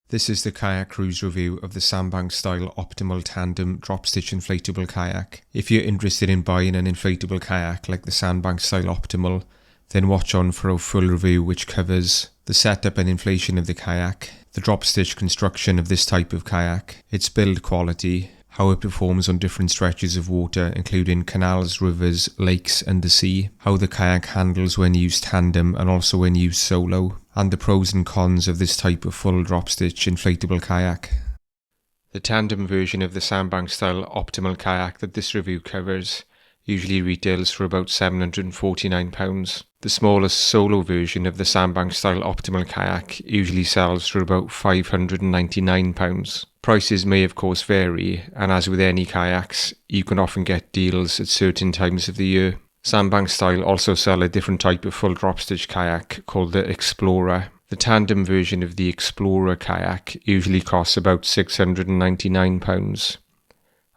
This is the Kayak Crew's review of the Sandbanks Style Optimal Tandem Drop Stitch Inflatable Kayak. If you're interested in buying an inflatable kayak like the Sandbanks Style Optimal, then watch on for a full review which covers the setup and inflation of the kayak, the drop stitch construction of this type of kayak, its build quality, how it performs on different stretches of water including canals, rivers, lakes and the sea, how the kayak handles when used tandem and also when used solo, and the pros and cons of this type of full drop stitch inflatable kayak. The tandem version of the Sandbanks Style Optimal kayak that this review covers usually retails for about £749. The smallest solo version of the Sandbanks Style Optimal kayak usually sells for about £599. Prices may of course vary, and as with any kayaks, you can often get deals at certain times of the year. Sandbanks Style also sell a different type of full drop stitch kayak called the Explorer. The tandem version of the Explorer kayak usually costs about £699,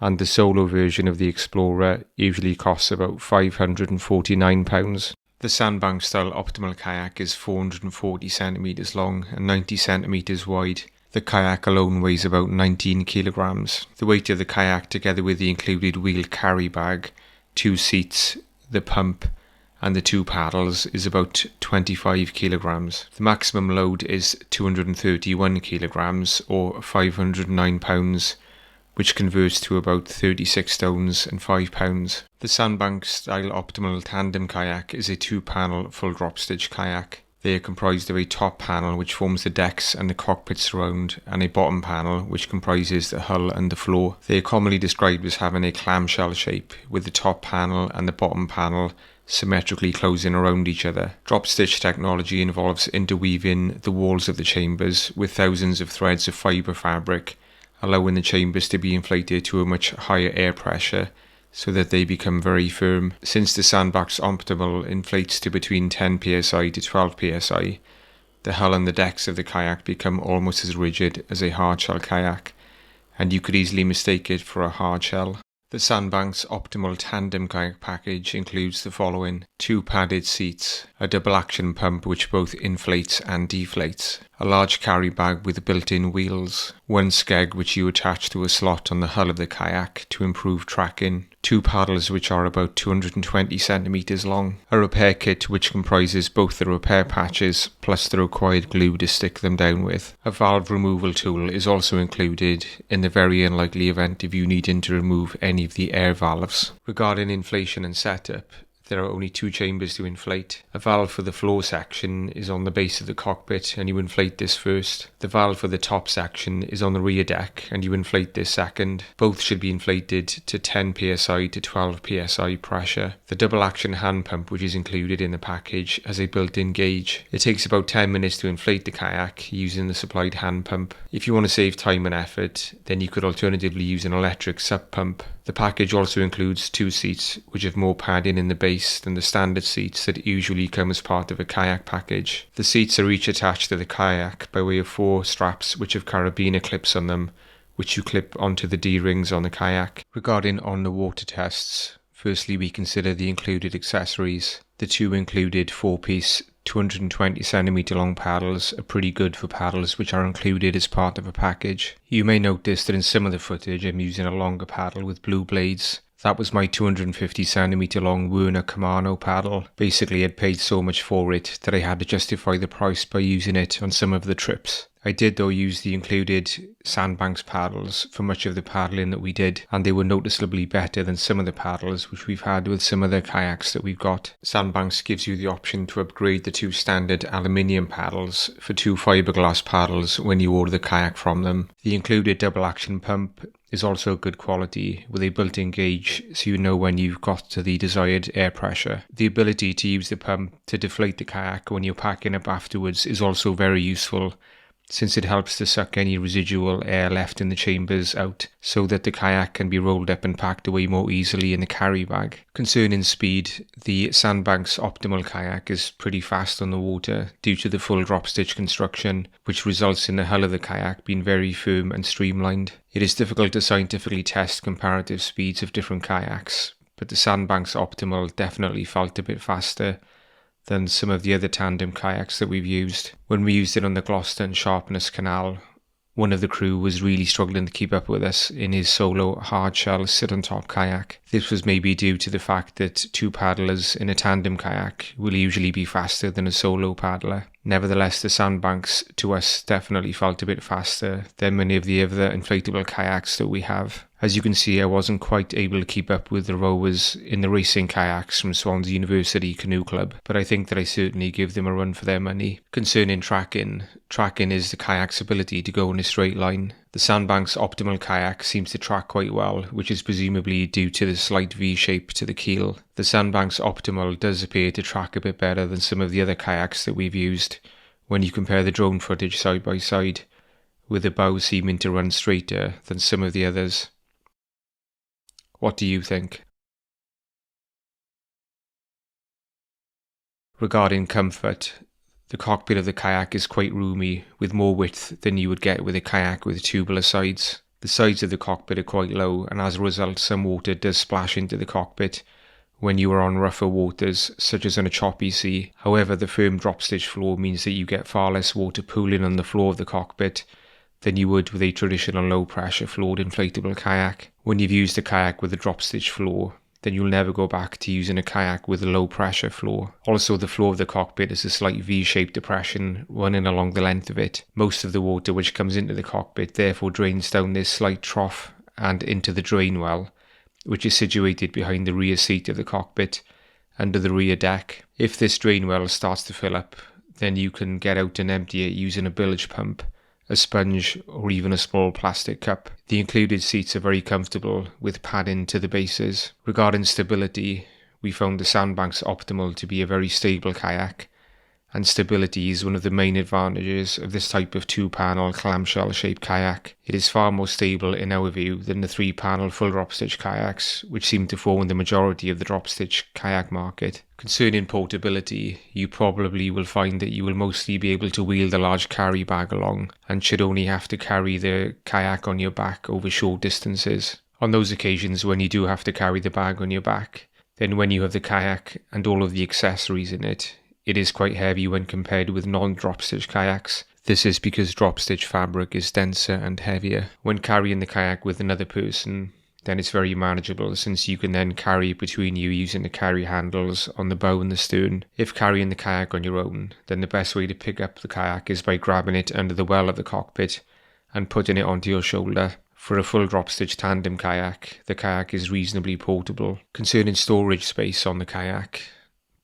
and the solo version of the Explorer usually costs about £549. The Sandbanks Style Optimal kayak is 440 centimeters long and 90 centimeters wide. The kayak alone weighs about 19 kilograms. The weight of the kayak, together with the included wheel carry bag, 2 seats, the pump and the 2 paddles, is about 25 kilograms. The maximum load is 231 kilograms or 509 pounds, which converts to about 36 stones and 5 pounds. The Sandbanks Style Optimal Tandem kayak is a 2-panel full drop stitch kayak. They are comprised of a top panel which forms the decks and the cockpit surround, and a bottom panel which comprises the hull and the floor. They are commonly described as having a clamshell shape, with the top panel and the bottom panel symmetrically closing around each other. Drop stitch technology involves interweaving the walls of the chambers with thousands of threads of fibre fabric, allowing the chambers to be inflated to a much higher air pressure so that they become very firm. Since the Sandbanks Optimal inflates to between 10 psi to 12 psi, the hull and the decks of the kayak become almost as rigid as a hardshell kayak, and you could easily mistake it for a hardshell. The Sandbanks Optimal Tandem kayak package includes the following: 2 padded seats, a double action pump which both inflates and deflates, a large carry bag with built-in wheels, 1 skeg which you attach to a slot on the hull of the kayak to improve tracking, 2 paddles which are about 220 centimeters long, a repair kit which comprises both the repair patches plus the required glue to stick them down with. A valve removal tool is also included in the very unlikely event of you needing to remove any of the air valves. Regarding inflation and setup, there are only 2 chambers to inflate. A valve for the floor section is on the base of the cockpit and you inflate this first. The valve for the top section is on the rear deck and you inflate this second. Both should be inflated to 10 psi to 12 psi pressure. The double action hand pump which is included in the package has a built-in gauge. It takes about 10 minutes to inflate the kayak using the supplied hand pump. If you want to save time and effort, then you could alternatively use an electric sub pump. The package also includes 2 seats which have more padding in the base than the standard seats that usually come as part of a kayak package. The seats are each attached to the kayak by way of 4 straps which have carabiner clips on them, which you clip onto the D-rings on the kayak. Regarding on the water tests, firstly we consider the included accessories. The 2 included 4-piece 220 centimeter long paddles are pretty good for paddles which are included as part of a package. You may notice that in some of the footage I'm using a longer paddle with blue blades. That was my 250 centimeter long Werner Kamano paddle. Basically I'd paid so much for it that I had to justify the price by using it on some of the trips. I did though use the included Sandbanks paddles for much of the paddling that we did, and they were noticeably better than some of the paddles which we've had with some of the kayaks that we've got. Sandbanks gives you the option to upgrade the 2 standard aluminium paddles for 2 fiberglass paddles when you order the kayak from them. The included double action pump is also good quality with a built-in gauge so you know when you've got to the desired air pressure. The ability to use the pump to deflate the kayak when you're packing up afterwards is also very useful, since it helps to suck any residual air left in the chambers out so that the kayak can be rolled up and packed away more easily in the carry bag. Concerning speed, the Sandbanks Optimal kayak is pretty fast on the water due to the full drop stitch construction, which results in the hull of the kayak being very firm and streamlined. It is difficult to scientifically test comparative speeds of different kayaks, but the Sandbanks Optimal definitely felt a bit faster than some of the other tandem kayaks that we've used. When we used it on the Gloucester and Sharpness Canal, one of the crew was really struggling to keep up with us in his solo hardshell sit-on-top kayak. This was maybe due to the fact that two paddlers in a tandem kayak will usually be faster than a solo paddler. Nevertheless, the Sandbanks to us definitely felt a bit faster than many of the other inflatable kayaks that we have. As you can see, I wasn't quite able to keep up with the rowers in the racing kayaks from Swansea University Canoe Club, but I think that I certainly give them a run for their money. Concerning tracking is the kayak's ability to go in a straight line. The Sandbanks Optimal kayak seems to track quite well, which is presumably due to the slight V-shape to the keel. The Sandbanks Optimal does appear to track a bit better than some of the other kayaks that we've used when you compare the drone footage side by side, with the bow seeming to run straighter than some of the others. What do you think? Regarding comfort, the cockpit of the kayak is quite roomy, with more width than you would get with a kayak with tubular sides. The sides of the cockpit are quite low, and as a result some water does splash into the cockpit when you are on rougher waters, such as on a choppy sea. However, the firm drop stitch floor means that you get far less water pooling on the floor of the cockpit than you would with a traditional low-pressure floored inflatable kayak. When you've used a kayak with a drop stitch floor, then you'll never go back to using a kayak with a low-pressure floor. Also, the floor of the cockpit is a slight V-shaped depression running along the length of it. Most of the water which comes into the cockpit therefore drains down this slight trough and into the drain well, which is situated behind the rear seat of the cockpit, under the rear deck. If this drain well starts to fill up, then you can get out and empty it using a bilge pump, a sponge, or even a small plastic cup. The included seats are very comfortable with padding to the bases. Regarding stability, we found the Sandbanks Optimal to be a very stable kayak, and stability is one of the main advantages of this type of two-panel clamshell shaped kayak. It is far more stable in our view than the three-panel full drop stitch kayaks, which seem to form the majority of the drop stitch kayak market. Concerning portability, you probably will find that you will mostly be able to wheel the large carry bag along and should only have to carry the kayak on your back over short distances. On those occasions when you do have to carry the bag on your back, then when you have the kayak and all of the accessories in it, it is quite heavy when compared with non-drop stitch kayaks. This is because drop stitch fabric is denser and heavier. When carrying the kayak with another person, then it's very manageable, since you can then carry it between you using the carry handles on the bow and the stern. If carrying the kayak on your own, then the best way to pick up the kayak is by grabbing it under the well of the cockpit and putting it onto your shoulder. For a full drop stitch tandem kayak, the kayak is reasonably portable. Concerning storage space on the kayak,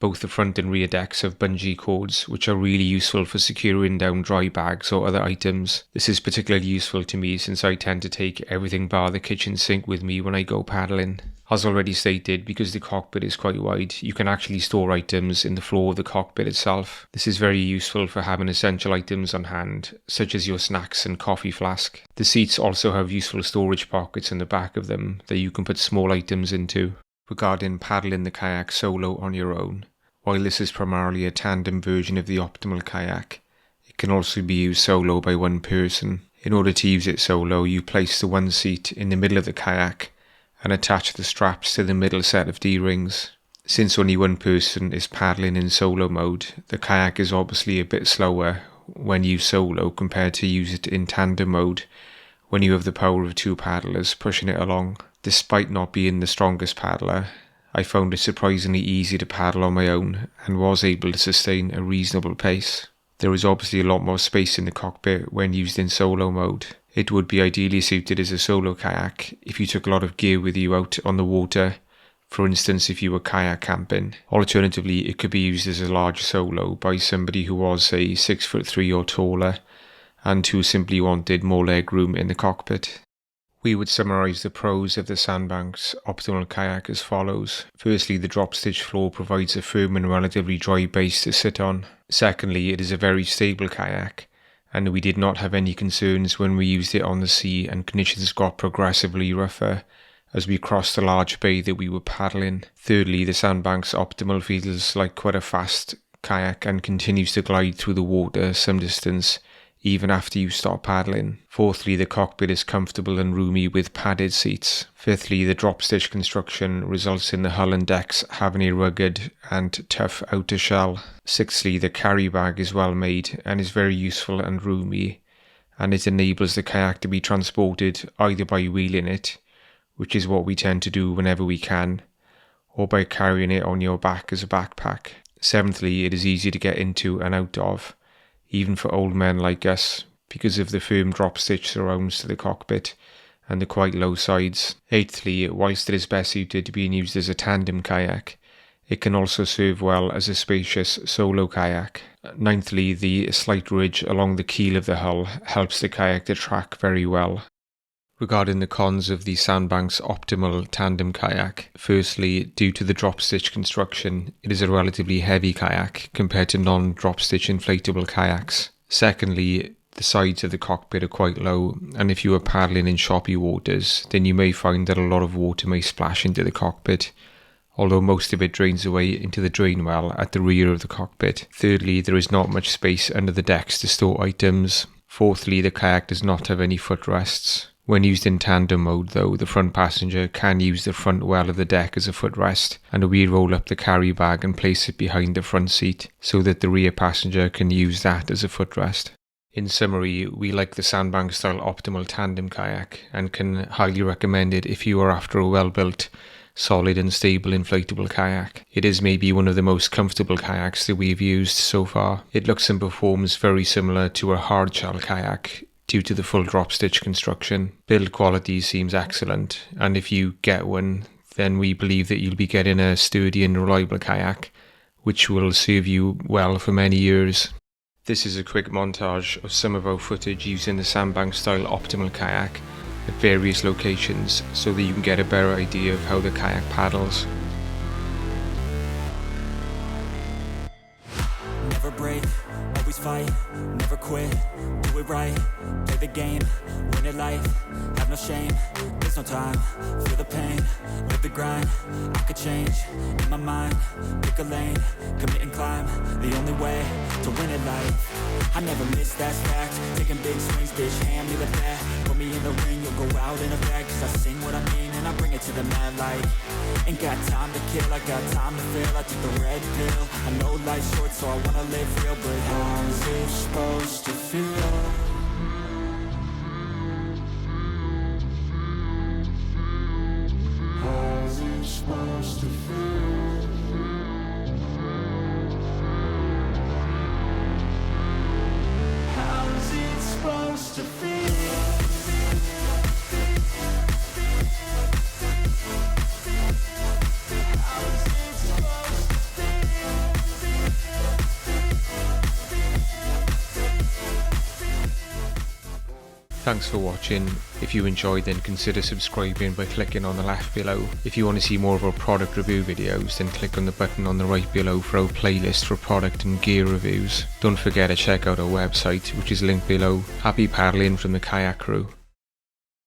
both the front and rear decks have bungee cords, which are really useful for securing down dry bags or other items. This is particularly useful to me since I tend to take everything bar the kitchen sink with me when I go paddling. As already stated, because the cockpit is quite wide, you can actually store items in the floor of the cockpit itself. This is very useful for having essential items on hand, such as your snacks and coffee flask. The seats also have useful storage pockets in the back of them that you can put small items into. Regarding paddling the kayak solo on your own, while this is primarily a tandem version of the optimal kayak, it can also be used solo by one person. In order to use it solo, you place the one seat in the middle of the kayak and attach the straps to the middle set of D-rings. Since only one person is paddling in solo mode, the kayak is obviously a bit slower when used solo compared to use it in tandem mode when you have the power of two paddlers pushing it along. Despite not being the strongest paddler, I found it surprisingly easy to paddle on my own and was able to sustain a reasonable pace. There is obviously a lot more space in the cockpit when used in solo mode. It would be ideally suited as a solo kayak if you took a lot of gear with you out on the water, for instance if you were kayak camping. Alternatively, it could be used as a large solo by somebody who was say 6'3" or taller and who simply wanted more leg room in the cockpit. We would summarise the pros of the Sandbanks Optimal kayak as follows. Firstly, the drop stitch floor provides a firm and relatively dry base to sit on. Secondly, it is a very stable kayak, and we did not have any concerns when we used it on the sea and conditions got progressively rougher as we crossed the large bay that we were paddling. Thirdly, the Sandbanks Optimal feels like quite a fast kayak and continues to glide through the water some distance even after you stop paddling. Fourthly, the cockpit is comfortable and roomy with padded seats. Fifthly, the drop stitch construction results in the hull and decks having a rugged and tough outer shell. Sixthly, the carry bag is well made and is very useful and roomy. and it enables the kayak to be transported either by wheeling it, which is what we tend to do whenever we can, or by carrying it on your back as a backpack. Seventhly, it is easy to get into and out of, even for old men like us, because of the firm drop stitch surrounds to the cockpit and the quite low sides. Eighthly, whilst it is best suited to being used as a tandem kayak, it can also serve well as a spacious solo kayak. Ninthly, the slight ridge along the keel of the hull helps the kayak to track very well. Regarding the cons of the Sandbanks Optimal tandem kayak, firstly, due to the drop stitch construction, it is a relatively heavy kayak compared to non-drop stitch inflatable kayaks. Secondly, the sides of the cockpit are quite low, and if you are paddling in choppy waters, then you may find that a lot of water may splash into the cockpit, although most of it drains away into the drain well at the rear of the cockpit. Thirdly, there is not much space under the decks to store items. Fourthly, the kayak does not have any footrests. When used in tandem mode though, the front passenger can use the front well of the deck as a footrest, and we roll up the carry bag and place it behind the front seat so that the rear passenger can use that as a footrest. In summary, we like the Sandbanks Style Optimal tandem kayak and can highly recommend it if you are after a well-built, solid and stable inflatable kayak. It is maybe one of the most comfortable kayaks that we've used so far. It looks and performs very similar to a hard shell kayak due to the full drop stitch construction. Build quality seems excellent, and if you get one, then we believe that you'll be getting a sturdy and reliable kayak, which will serve you well for many years. This is a quick montage of some of our footage using the Sandbanks Style Optimal kayak at various locations so that you can get a better idea of how the kayak paddles. Never break, always fight, never quit, do it right, play the game, win it life, have no shame, there's no time, feel the pain, live the grind, I could change, in my mind, pick a lane, commit and climb, the only way to win it life, I never miss, that's fact, taking big swings, bitch, hand me the bat, put me in the ring, you'll go out in a bag, cause I sing what I mean and I bring it to the mad light, ain't got time to kill, I got time to feel, I took the red pill, I know life's short so I wanna live real, but how's it supposed to feel? How's it supposed to feel? How's it supposed to feel? Thanks for watching. If you enjoyed, then consider subscribing by clicking on the left below. If you want to see more of our product review videos, then click on the button on the right below for our playlist for product and gear reviews. Don't forget to check out our website, which is linked below. Happy paddling from the Kayak Crew.